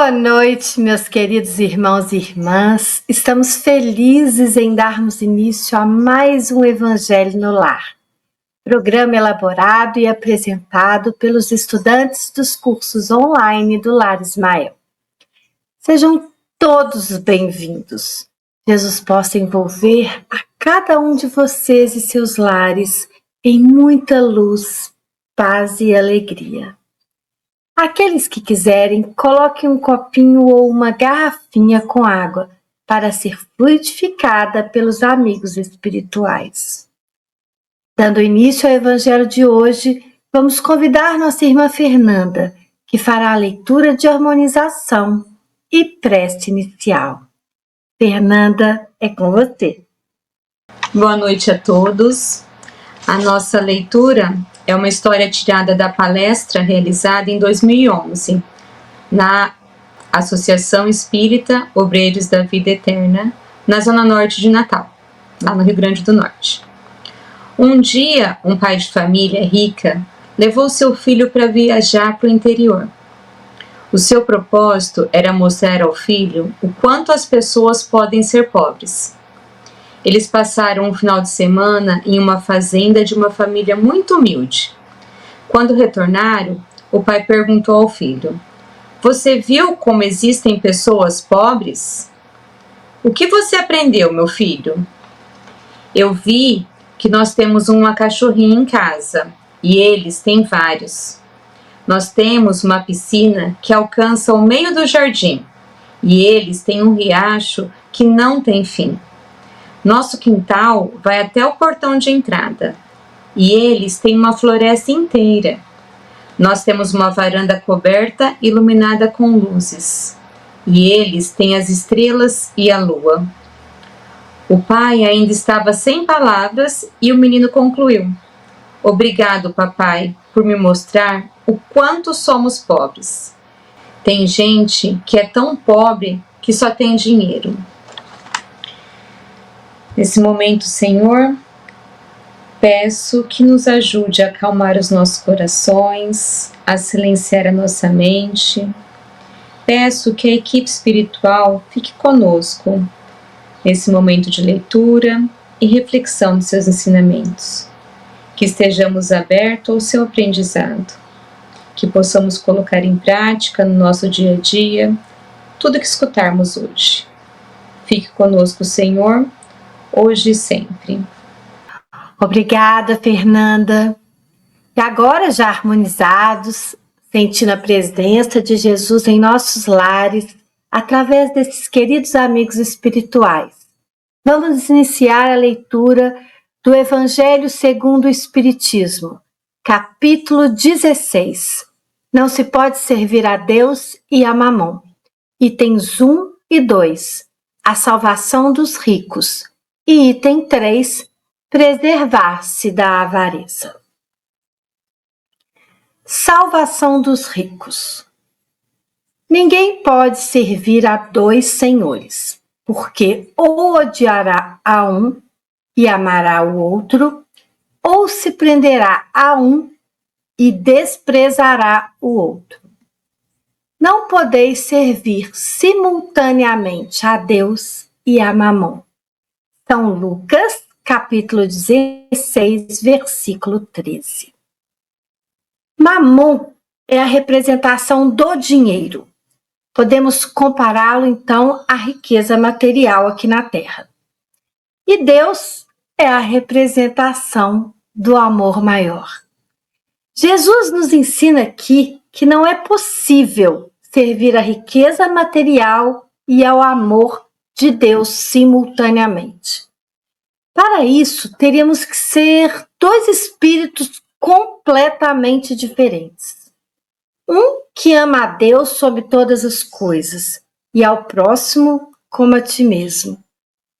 Boa noite, meus queridos irmãos e irmãs. Estamos felizes em darmos início a mais um Evangelho no Lar. Programa elaborado e apresentado pelos estudantes dos cursos online do Lar Ismael. Sejam todos bem-vindos. Jesus possa envolver a cada um de vocês e seus lares em muita luz, paz e alegria. Aqueles que quiserem, coloquem um copinho ou uma garrafinha com água para ser fluidificada pelos amigos espirituais. Dando início ao Evangelho de hoje, vamos convidar nossa irmã Fernanda, que fará a leitura de harmonização e prece inicial. Fernanda, é com você. Boa noite a todos. A nossa leitura é uma história tirada da palestra realizada em 2011 na Associação Espírita Obreiros da Vida Eterna, na Zona Norte de Natal, lá no Rio Grande do Norte. Um dia, um pai de família rica levou seu filho para viajar para o interior. O seu propósito era mostrar ao filho o quanto as pessoas podem ser pobres. Eles passaram um final de semana em uma fazenda de uma família muito humilde. Quando retornaram, o pai perguntou ao filho: "Você viu como existem pessoas pobres?" "O que você aprendeu, meu filho?" "Eu vi que nós temos uma cachorrinha em casa e eles têm vários. Nós temos uma piscina que alcança o meio do jardim e eles têm um riacho que não tem fim. Nosso quintal vai até o portão de entrada e eles têm uma floresta inteira. Nós temos uma varanda coberta iluminada com luzes e eles têm as estrelas e a lua." O pai ainda estava sem palavras e o menino concluiu: "Obrigado, papai, por me mostrar o quanto somos pobres. Tem gente que é tão pobre que só tem dinheiro." Nesse momento, Senhor, peço que nos ajude a acalmar os nossos corações, a silenciar a nossa mente. Peço que a equipe espiritual fique conosco nesse momento de leitura e reflexão dos seus ensinamentos. Que estejamos abertos ao seu aprendizado, que possamos colocar em prática no nosso dia a dia tudo que escutarmos hoje. Fique conosco, Senhor, hoje e sempre. Obrigada, Fernanda. E agora, já harmonizados, sentindo a presença de Jesus em nossos lares, através desses queridos amigos espirituais, vamos iniciar a leitura do Evangelho segundo o Espiritismo, capítulo 16. Não se pode servir a Deus e a Mamon. Itens 1 e 2. A salvação dos ricos. E item 3. Preservar-se da avareza. Salvação dos ricos. Ninguém pode servir a dois senhores, porque ou odiará a um e amará o outro, ou se prenderá a um e desprezará o outro. Não podeis servir simultaneamente a Deus e a Mamon. São Lucas, capítulo 16, versículo 13. Mamon é a representação do dinheiro. Podemos compará-lo, então, à riqueza material aqui na Terra. E Deus é a representação do amor maior. Jesus nos ensina aqui que não é possível servir à riqueza material e ao amor de Deus simultaneamente. Para isso, teríamos que ser dois espíritos completamente diferentes. Um que ama a Deus sobre todas as coisas e ao próximo como a ti mesmo.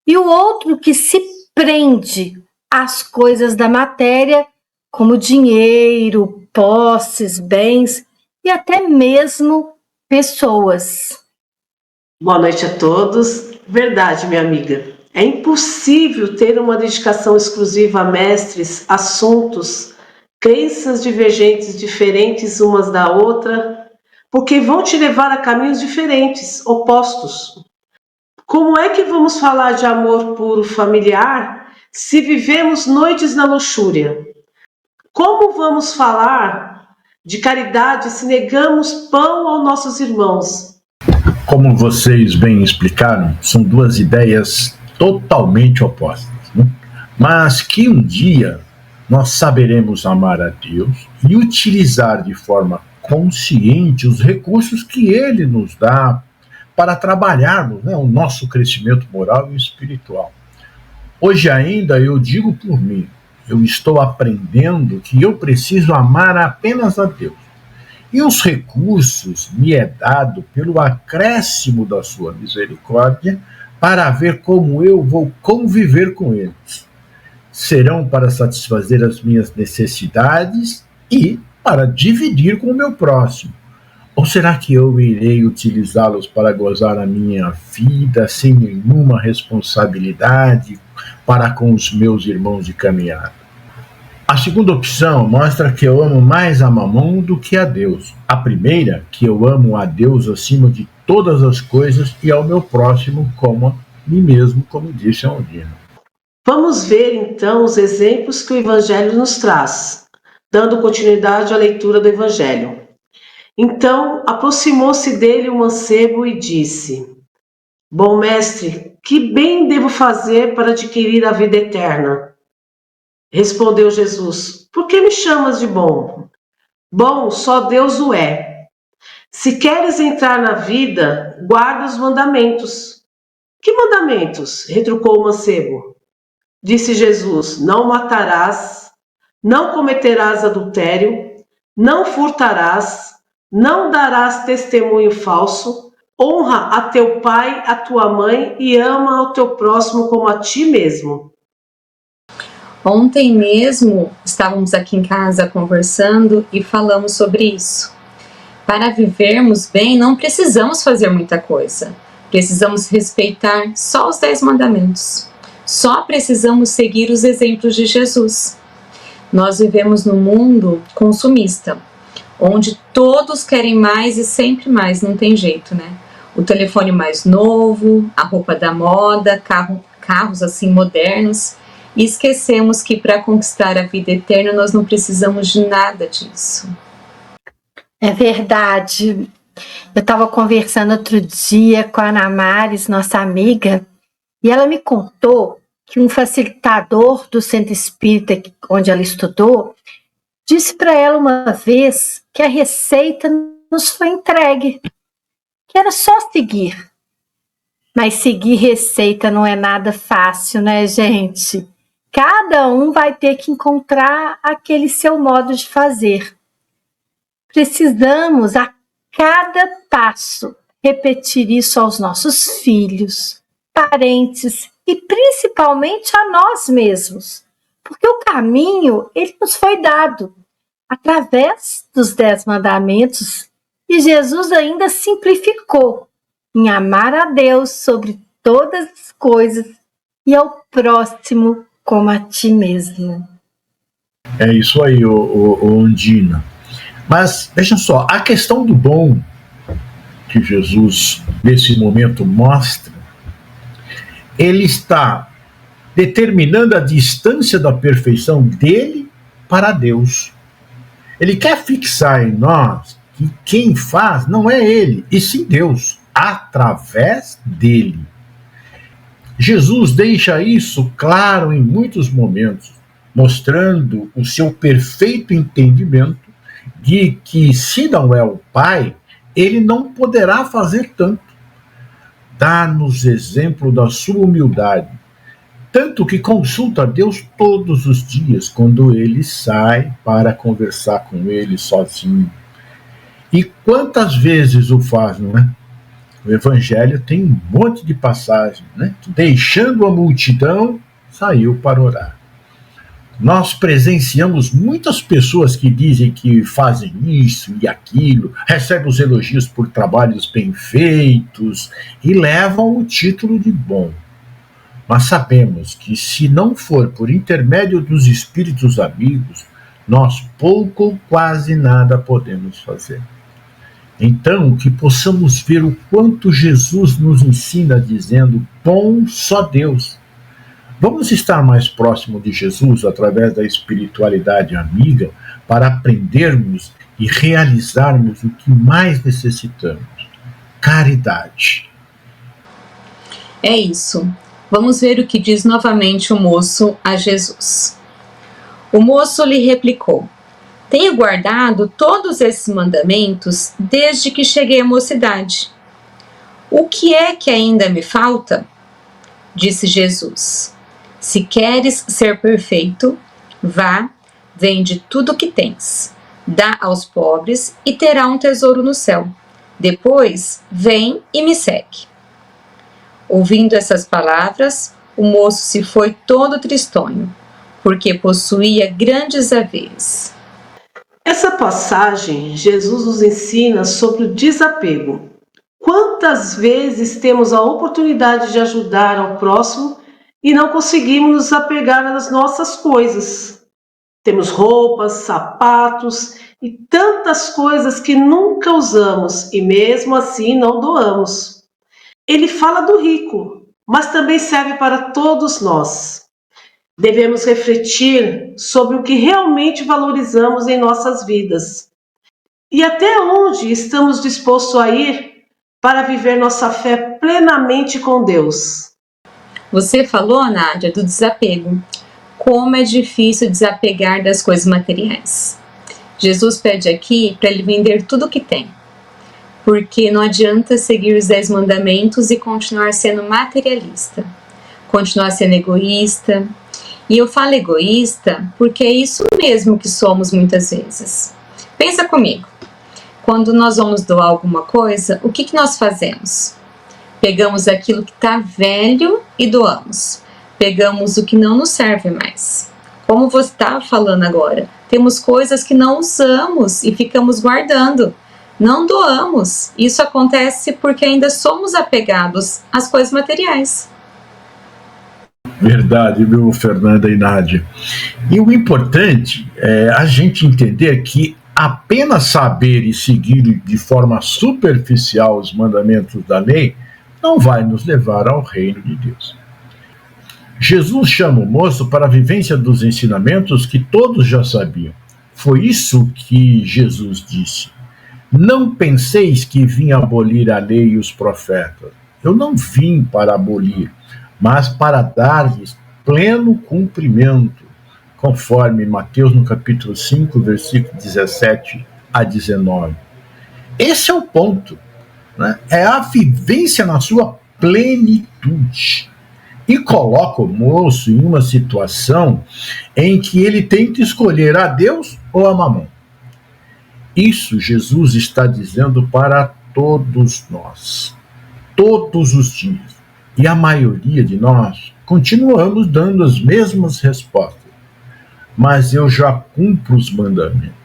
E o outro que se prende às coisas da matéria, como dinheiro, posses, bens e até mesmo pessoas. Boa noite a todos. Verdade, minha amiga. É impossível ter uma dedicação exclusiva a mestres, assuntos, crenças divergentes, diferentes umas da outra, porque vão te levar a caminhos diferentes, opostos. Como é que vamos falar de amor puro familiar se vivemos noites na luxúria? Como vamos falar de caridade se negamos pão aos nossos irmãos? Como vocês bem explicaram, são duas ideias totalmente opostas, né? Mas que um dia nós saberemos amar a Deus e utilizar de forma consciente os recursos que Ele nos dá para trabalharmos, né, o nosso crescimento moral e espiritual. Hoje ainda eu digo por mim, eu estou aprendendo que eu preciso amar apenas a Deus. E os recursos me é dado pelo acréscimo da sua misericórdia para ver como eu vou conviver com eles. Serão para satisfazer as minhas necessidades e para dividir com o meu próximo. Ou será que eu irei utilizá-los para gozar a minha vida sem nenhuma responsabilidade para com os meus irmãos de caminhada? A segunda opção mostra que eu amo mais a Mamon do que a Deus. A primeira, que eu amo a Deus acima de todas as coisas e ao meu próximo como a mim mesmo, como disse a Ondina. Vamos ver então os exemplos que o Evangelho nos traz, dando continuidade à leitura do Evangelho. Então aproximou-se dele o mancebo e disse: Bom mestre, que bem devo fazer para adquirir a vida eterna? Respondeu Jesus: Por que me chamas de bom? Bom, só Deus o é. Se queres entrar na vida, guarda os mandamentos. Que mandamentos? Retrucou o mancebo. Disse Jesus: Não matarás, não cometerás adultério, não furtarás, não darás testemunho falso, honra a teu pai, a tua mãe e ama ao teu próximo como a ti mesmo. Ontem mesmo estávamos aqui em casa conversando e falamos sobre isso. Para vivermos bem, não precisamos fazer muita coisa. Precisamos respeitar só os 10 mandamentos. Só precisamos seguir os exemplos de Jesus. Nós vivemos num mundo consumista, onde todos querem mais e sempre mais, não tem jeito, né? O telefone mais novo, a roupa da moda, carros assim modernos. E esquecemos que para conquistar a vida eterna nós não precisamos de nada disso. É verdade. Eu estava conversando outro dia com a Ana Maris, nossa amiga, e ela me contou que um facilitador do centro espírita onde ela estudou disse para ela uma vez que a receita nos foi entregue, que era só seguir. Mas seguir receita não é nada fácil, né, gente? Cada um vai ter que encontrar aquele seu modo de fazer. Precisamos, a cada passo, repetir isso aos nossos filhos, parentes e principalmente a nós mesmos. Porque o caminho, ele nos foi dado através dos 10 mandamentos e Jesus ainda simplificou em amar a Deus sobre todas as coisas e ao próximo como a ti mesmo. É isso aí, Ondina. Mas, veja só, a questão do bom que Jesus, nesse momento, mostra, ele está determinando a distância da perfeição dele para Deus. Ele quer fixar em nós que quem faz não é ele, e sim Deus, através dele. Jesus deixa isso claro em muitos momentos, mostrando o seu perfeito entendimento de que, se não é o Pai, ele não poderá fazer tanto. Dá-nos exemplo da sua humildade, tanto que consulta a Deus todos os dias, quando ele sai para conversar com ele sozinho. E quantas vezes o faz, não é? O Evangelho tem um monte de passagens, né? Deixando a multidão, saiu para orar. Nós presenciamos muitas pessoas que dizem que fazem isso e aquilo, recebem os elogios por trabalhos bem feitos e levam o título de bom. Mas sabemos que, se não for por intermédio dos espíritos amigos, nós pouco ou quase nada podemos fazer. Então, que possamos ver o quanto Jesus nos ensina dizendo: bom só Deus. Vamos estar mais próximo de Jesus através da espiritualidade amiga para aprendermos e realizarmos o que mais necessitamos: caridade. É isso. Vamos ver o que diz novamente o moço a Jesus. O moço lhe replicou: tenho guardado todos esses mandamentos desde que cheguei à mocidade. O que é que ainda me falta? Disse Jesus: se queres ser perfeito, vá, vende tudo o que tens, dá aos pobres e terá um tesouro no céu. Depois, vem e me segue. Ouvindo essas palavras, o moço se foi todo tristonho, porque possuía grandes haveres. Essa passagem, Jesus nos ensina sobre o desapego. Quantas vezes temos a oportunidade de ajudar ao próximo e não conseguimos nos apegar às nossas coisas? Temos roupas, sapatos e tantas coisas que nunca usamos e mesmo assim não doamos. Ele fala do rico, mas também serve para todos nós. Devemos refletir sobre o que realmente valorizamos em nossas vidas e até onde estamos dispostos a ir para viver nossa fé plenamente com Deus. Você falou, Nádia, do desapego. Como é difícil desapegar das coisas materiais. Jesus pede aqui para ele vender tudo o que tem, porque não adianta seguir os 10 mandamentos e continuar sendo materialista, continuar sendo egoísta. E eu falo egoísta porque é isso mesmo que somos muitas vezes. Pensa comigo, quando nós vamos doar alguma coisa, o que nós fazemos? Pegamos aquilo que está velho e doamos. Pegamos o que não nos serve mais. Como você está falando agora, temos coisas que não usamos e ficamos guardando. Não doamos. Isso acontece porque ainda somos apegados às coisas materiais. Verdade, viu, Fernanda e Nádia? E o importante é a gente entender que apenas saber e seguir de forma superficial os mandamentos da lei não vai nos levar ao reino de Deus. Jesus chama o moço para a vivência dos ensinamentos que todos já sabiam. Foi isso que Jesus disse. Não penseis que vim abolir a lei e os profetas. Eu não vim para abolir, mas para dar-lhes pleno cumprimento, conforme Mateus no capítulo 5, versículo 17 a 19. Esse é o ponto, né? É a vivência na sua plenitude. E coloca o moço em uma situação em que ele tem que escolher a Deus ou a Mamon. Isso Jesus está dizendo para todos nós, todos os dias. E a maioria de nós continuamos dando as mesmas respostas. Mas eu já cumpro os mandamentos.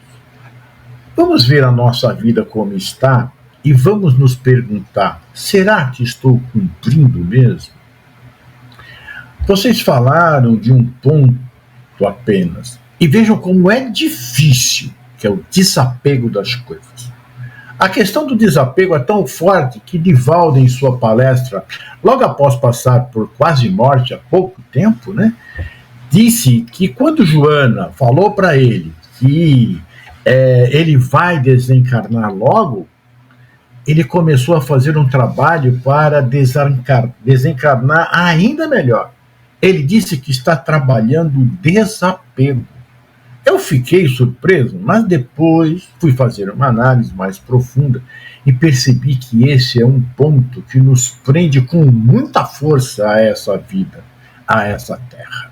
Vamos ver a nossa vida como está e vamos nos perguntar: será que estou cumprindo mesmo? Vocês falaram de um ponto apenas. E vejam como é difícil, que é o desapego das coisas. A questão do desapego é tão forte que Divaldo, em sua palestra, logo após passar por quase morte há pouco tempo, né, disse que quando Joana falou para ele que ele vai desencarnar logo, ele começou a fazer um trabalho para desencarnar ainda melhor. Ele disse que está trabalhando o desapego. Eu fiquei surpreso, mas depois fui fazer uma análise mais profunda e percebi que esse é um ponto que nos prende com muita força a essa vida, a essa terra.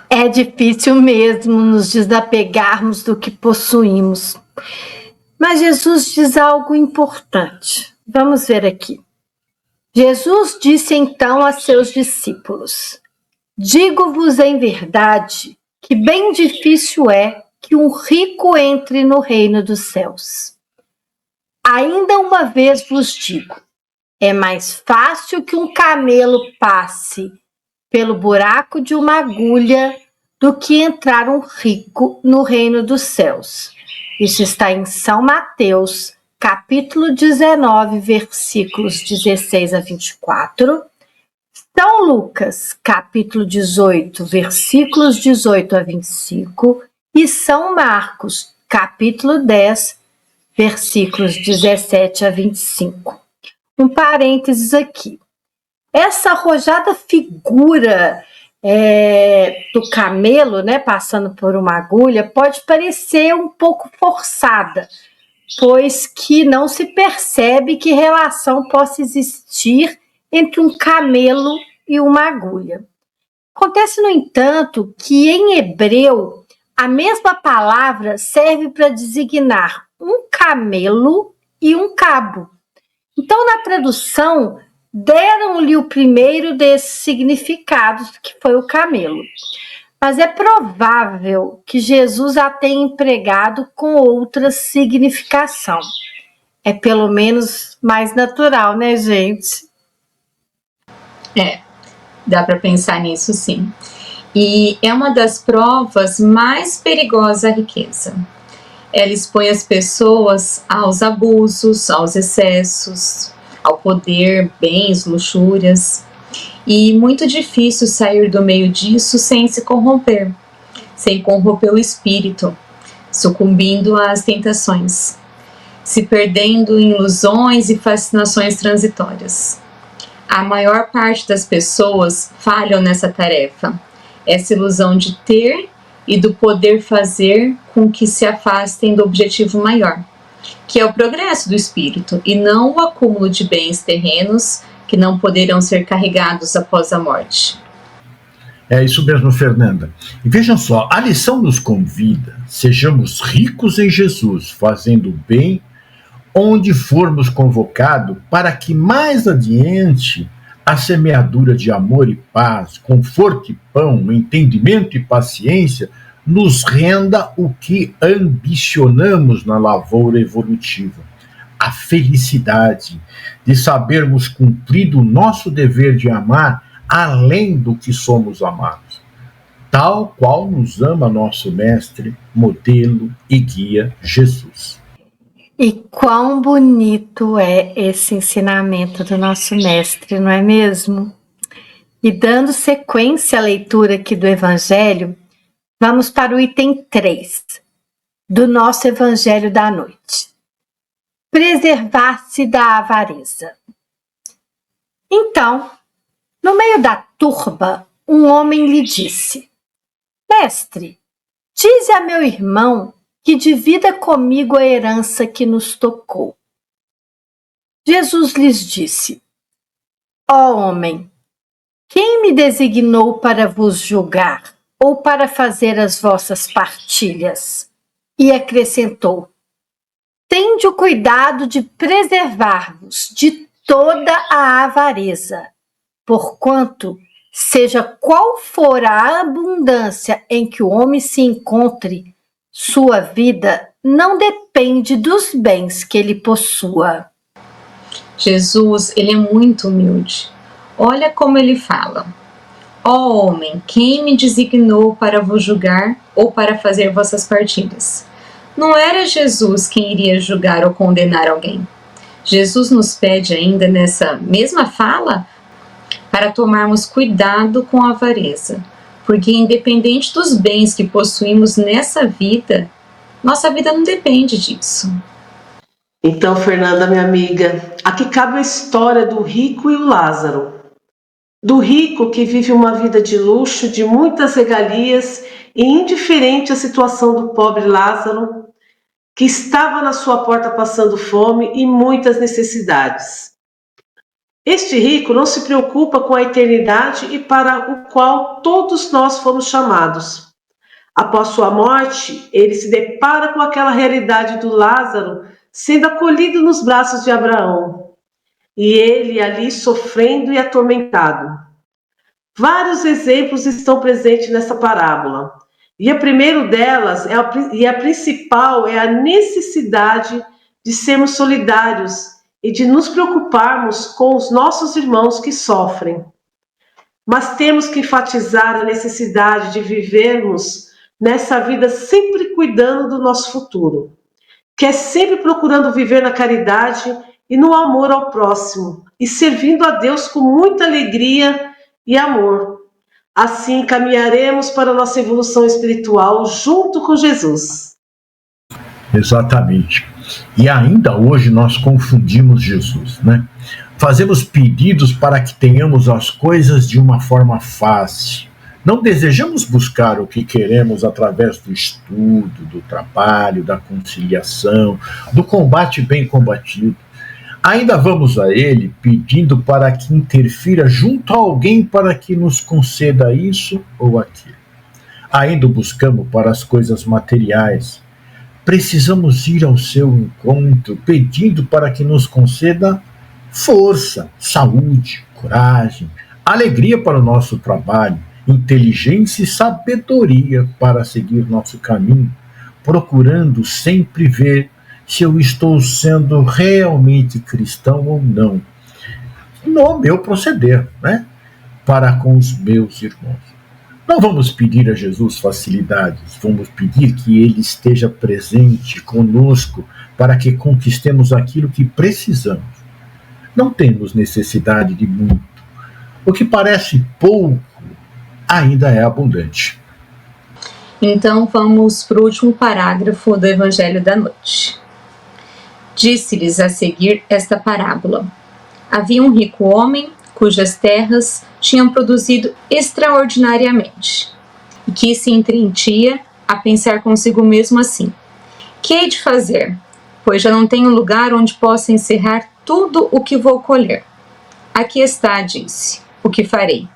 É difícil mesmo nos desapegarmos do que possuímos. Mas Jesus diz algo importante. Vamos ver aqui. Jesus disse então a seus discípulos: digo-vos em verdade que bem difícil é que um rico entre no reino dos céus. Ainda uma vez vos digo, é mais fácil que um camelo passe pelo buraco de uma agulha do que entrar um rico no reino dos céus. Isso está em São Mateus, capítulo 19, versículos 16 a 24. São Lucas, capítulo 18, versículos 18 a 25. E São Marcos, capítulo 10, versículos 17 a 25. Um parênteses aqui. Essa arrojada figura do camelo, né, passando por uma agulha, pode parecer um pouco forçada, pois que não se percebe que relação possa existir entre um camelo e uma agulha. Acontece, no entanto, que em hebreu a mesma palavra serve para designar um camelo e um cabo. Então, na tradução, deram-lhe o primeiro desses significados, que foi o camelo. Mas é provável que Jesus a tenha empregado com outra significação. É pelo menos mais natural, né, gente? Dá para pensar nisso, sim. E é uma das provas mais perigosas da riqueza. Ela expõe as pessoas aos abusos, aos excessos, ao poder, bens, luxúrias. E muito difícil sair do meio disso sem se corromper, sem corromper o espírito, sucumbindo às tentações, se perdendo em ilusões e fascinações transitórias. A maior parte das pessoas falham nessa tarefa, essa ilusão de ter e do poder fazer com que se afastem do objetivo maior, que é o progresso do espírito e não o acúmulo de bens terrenos que não poderão ser carregados após a morte. É isso mesmo, Fernanda. E vejam só, a lição nos convida: sejamos ricos em Jesus, fazendo o bem onde formos convocados, para que mais adiante a semeadura de amor e paz, conforto e pão, entendimento e paciência nos renda o que ambicionamos na lavoura evolutiva. A felicidade de sabermos cumprido o nosso dever de amar além do que somos amados, tal qual nos ama nosso mestre, modelo e guia Jesus. E quão bonito é esse ensinamento do nosso mestre, não é mesmo? E dando sequência à leitura aqui do Evangelho, vamos para o item 3 do nosso Evangelho da noite. Preservar-se da avareza. Então, no meio da turba, um homem lhe disse: Mestre, dize a meu irmão que divida comigo a herança que nos tocou. Jesus lhes disse: Ó homem, quem me designou para vos julgar ou para fazer as vossas partilhas? E acrescentou: Tende o cuidado de preservar-vos de toda a avareza, porquanto, seja qual for a abundância em que o homem se encontre, sua vida não depende dos bens que ele possua. Jesus, ele é muito humilde. Olha como ele fala: Ó homem, quem me designou para vos julgar ou para fazer vossas partilhas? Não era Jesus quem iria julgar ou condenar alguém. Jesus nos pede ainda nessa mesma fala para tomarmos cuidado com a avareza, porque independente dos bens que possuímos nessa vida, nossa vida não depende disso. Então, Fernanda, minha amiga, aqui cabe a história do rico e o Lázaro. Do rico que vive uma vida de luxo, de muitas regalias e indiferente à situação do pobre Lázaro, que estava na sua porta passando fome e muitas necessidades. Este rico não se preocupa com a eternidade e para o qual todos nós fomos chamados. Após sua morte, ele se depara com aquela realidade do Lázaro sendo acolhido nos braços de Abraão, e ele ali sofrendo e atormentado. Vários exemplos estão presentes nessa parábola, e a primeira delas, e a principal, é a necessidade de sermos solidários e de nos preocuparmos com os nossos irmãos que sofrem. Mas temos que enfatizar a necessidade de vivermos nessa vida sempre cuidando do nosso futuro. que é sempre procurando viver na caridade e no amor ao próximo, e servindo a Deus com muita alegria e amor. Assim caminharemos para a nossa evolução espiritual junto com Jesus. Exatamente. E ainda hoje nós confundimos Jesus, né? Fazemos pedidos para que tenhamos as coisas de uma forma fácil. Não desejamos buscar o que queremos através do estudo, do trabalho, da conciliação, do combate bem combatido. Ainda vamos a Ele pedindo para que interfira junto a alguém para que nos conceda isso ou aquilo. Ainda buscamos para as coisas materiais. Precisamos ir ao seu encontro pedindo para que nos conceda força, saúde, coragem, alegria para o nosso trabalho, inteligência e sabedoria para seguir nosso caminho, procurando sempre ver se eu estou sendo realmente cristão ou não, no meu proceder, né? Para com os meus irmãos. Não vamos pedir a Jesus facilidades, vamos pedir que Ele esteja presente conosco para que conquistemos aquilo que precisamos. Não temos necessidade de muito. O que parece pouco ainda é abundante. Então vamos para o último parágrafo do Evangelho da noite. Disse-lhes a seguir esta parábola. Havia um rico homem cujas terras tinham produzido extraordinariamente, e que se entretinha a pensar consigo mesmo assim: que hei de fazer, pois já não tenho lugar onde possa encerrar tudo o que vou colher? Aqui está, disse, o que farei.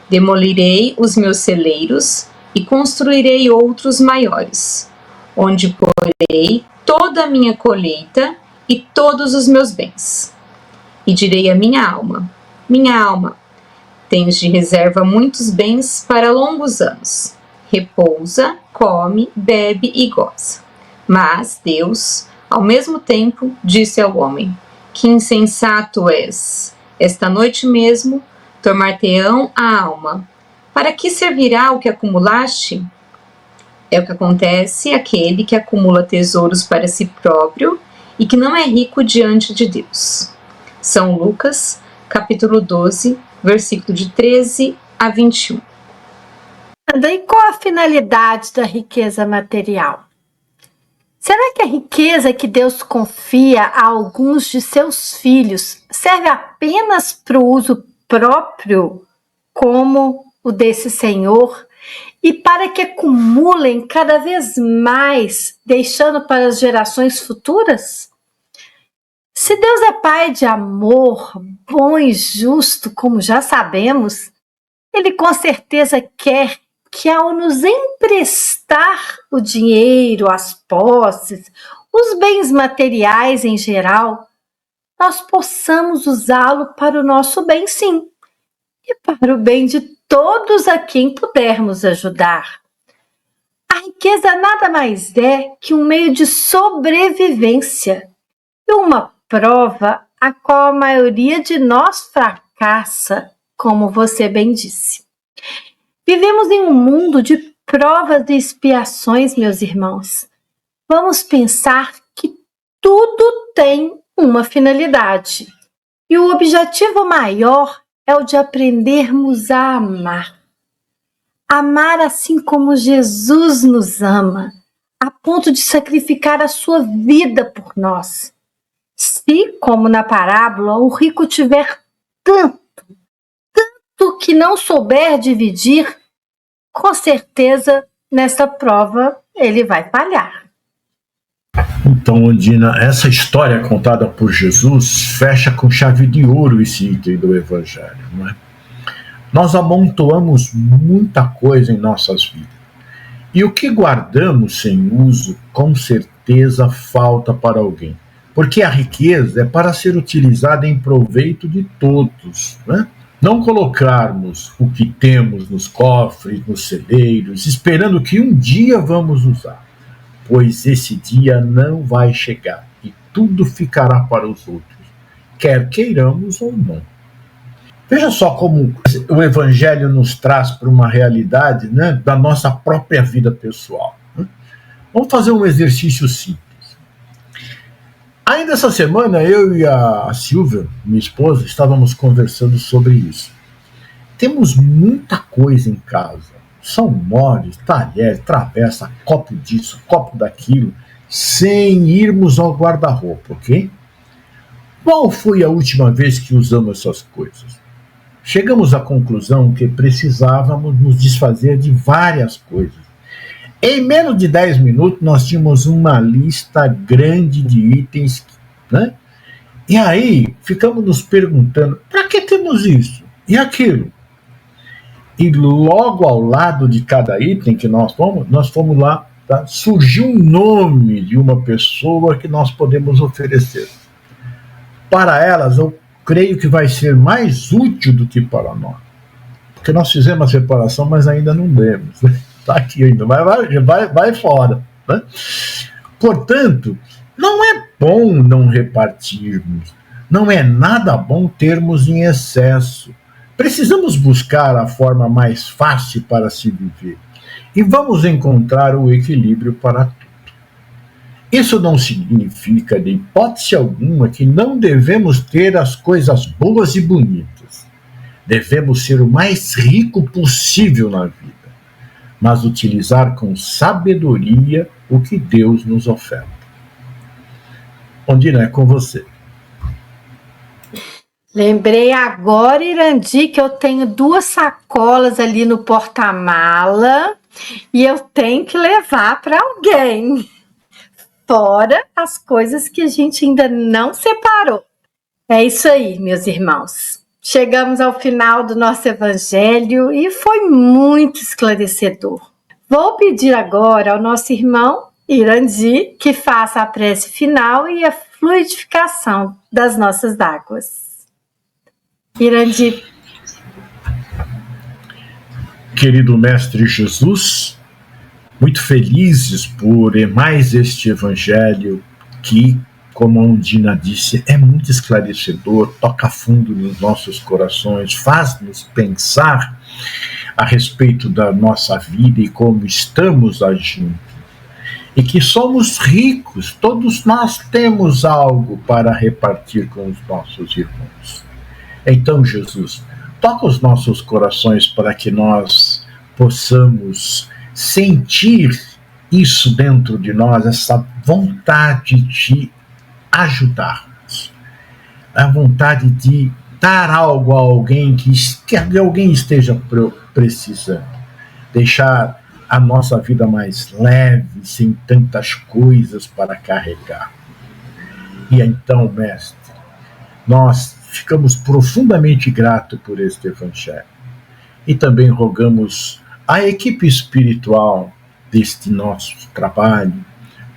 Demolirei os meus celeiros e construirei outros maiores, onde porei toda a minha colheita e todos os meus bens. E direi à minha alma: minha alma, tens de reserva muitos bens para longos anos. Repousa, come, bebe e goza. Mas Deus, ao mesmo tempo, disse ao homem: que insensato és! Esta noite mesmo tomar-te-ão a alma. Para que servirá o que acumulaste? É o que acontece àquele que acumula tesouros para si próprio e que não é rico diante de Deus. São Lucas, capítulo 12, versículo de 13 a 21. E qual a finalidade da riqueza material? Será que a riqueza que Deus confia a alguns de seus filhos serve apenas para o uso próprio, como o desse Senhor, e para que acumulem cada vez mais, deixando para as gerações futuras? Se Deus é Pai de amor, bom e justo, como já sabemos, Ele com certeza quer que, ao nos emprestar o dinheiro, as posses, os bens materiais em geral, nós possamos usá-lo para o nosso bem, sim, e para o bem de todos a quem pudermos ajudar. A riqueza nada mais é que um meio de sobrevivência e uma prova a qual a maioria de nós fracassa, como você bem disse. Vivemos em um mundo de provas e expiações, meus irmãos. Vamos pensar que tudo tem uma finalidade, e o objetivo maior é o de aprendermos a amar. Amar assim como Jesus nos ama, a ponto de sacrificar a sua vida por nós. Se, como na parábola, o rico tiver tanto que não souber dividir, com certeza, nessa prova, ele vai falhar. Então, Ondina, essa história contada por Jesus fecha com chave de ouro esse item do Evangelho, não é? Nós amontoamos muita coisa em nossas vidas. E o que guardamos sem uso, com certeza falta para alguém. Porque a riqueza é para ser utilizada em proveito de todos, né? Não colocarmos o que temos nos cofres, nos celeiros, esperando que um dia vamos usar, pois esse dia não vai chegar e tudo ficará para os outros, quer queiramos ou não. Veja só como o Evangelho nos traz para uma realidade, né, da nossa própria vida pessoal. Vamos fazer um exercício simples. Ainda essa semana, eu e a Silvia, minha esposa, estávamos conversando sobre isso. Temos muita coisa em casa. São moles, talheres, travessa, copo disso, copo daquilo, sem irmos ao guarda-roupa, ok? Qual foi a última vez que usamos essas coisas? Chegamos à conclusão que precisávamos nos desfazer de várias coisas. Em menos de 10 minutos, nós tínhamos uma lista grande de itens, né? E aí, ficamos nos perguntando, para que temos isso e aquilo? E logo ao lado de cada item que nós fomos lá, tá? Surgiu um nome de uma pessoa que nós podemos oferecer. Para elas, eu creio que vai ser mais útil do que para nós. Porque nós fizemos a separação, mas ainda não demos. Está aqui ainda, vai fora. Né? Portanto, não é bom não repartirmos. Não é nada bom termos em excesso. Precisamos buscar a forma mais fácil para se viver. E vamos encontrar o equilíbrio para tudo. Isso não significa, de hipótese alguma, que não devemos ter as coisas boas e bonitas. Devemos ser o mais rico possível na vida, mas utilizar com sabedoria o que Deus nos oferta. Ondina, é com você. Lembrei agora, Irandi, que eu tenho 2 sacolas ali no porta-mala e eu tenho que levar para alguém. Fora as coisas que a gente ainda não separou. É isso aí, meus irmãos. Chegamos ao final do nosso evangelho e foi muito esclarecedor. Vou pedir agora ao nosso irmão Irandi que faça a prece final e a fluidificação das nossas águas. Irandi. Querido Mestre Jesus, muito felizes por mais este evangelho que, como a Ondina disse, é muito esclarecedor, toca fundo nos nossos corações, faz-nos pensar a respeito da nossa vida e como estamos agindo. E que somos ricos, todos nós temos algo para repartir com os nossos irmãos. Então, Jesus, toca os nossos corações para que nós possamos sentir isso dentro de nós, essa vontade de ajudarmos, a vontade de dar algo a alguém que alguém esteja precisando, deixar a nossa vida mais leve, sem tantas coisas para carregar. E então, Mestre, nós ficamos profundamente gratos por este evangelho e também rogamos a equipe espiritual deste nosso trabalho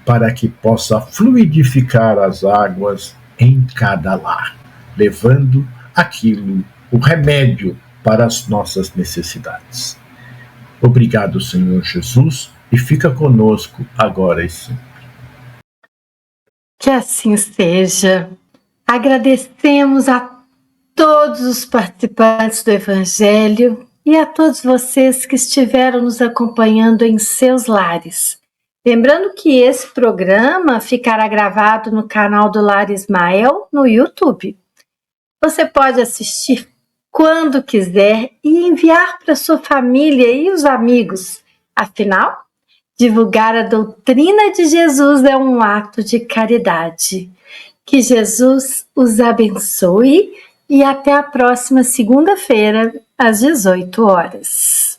para que possa fluidificar as águas em cada lar, levando aquilo, o remédio para as nossas necessidades. Obrigado, Senhor Jesus, e fica conosco agora e sempre. Que assim seja. Agradecemos a todos os participantes do Evangelho e a todos vocês que estiveram nos acompanhando em seus lares. Lembrando que esse programa ficará gravado no canal do Lar Ismael no YouTube. Você pode assistir quando quiser e enviar para sua família e os amigos. Afinal, divulgar a doutrina de Jesus é um ato de caridade. Que Jesus os abençoe e até a próxima segunda-feira, às 18 horas.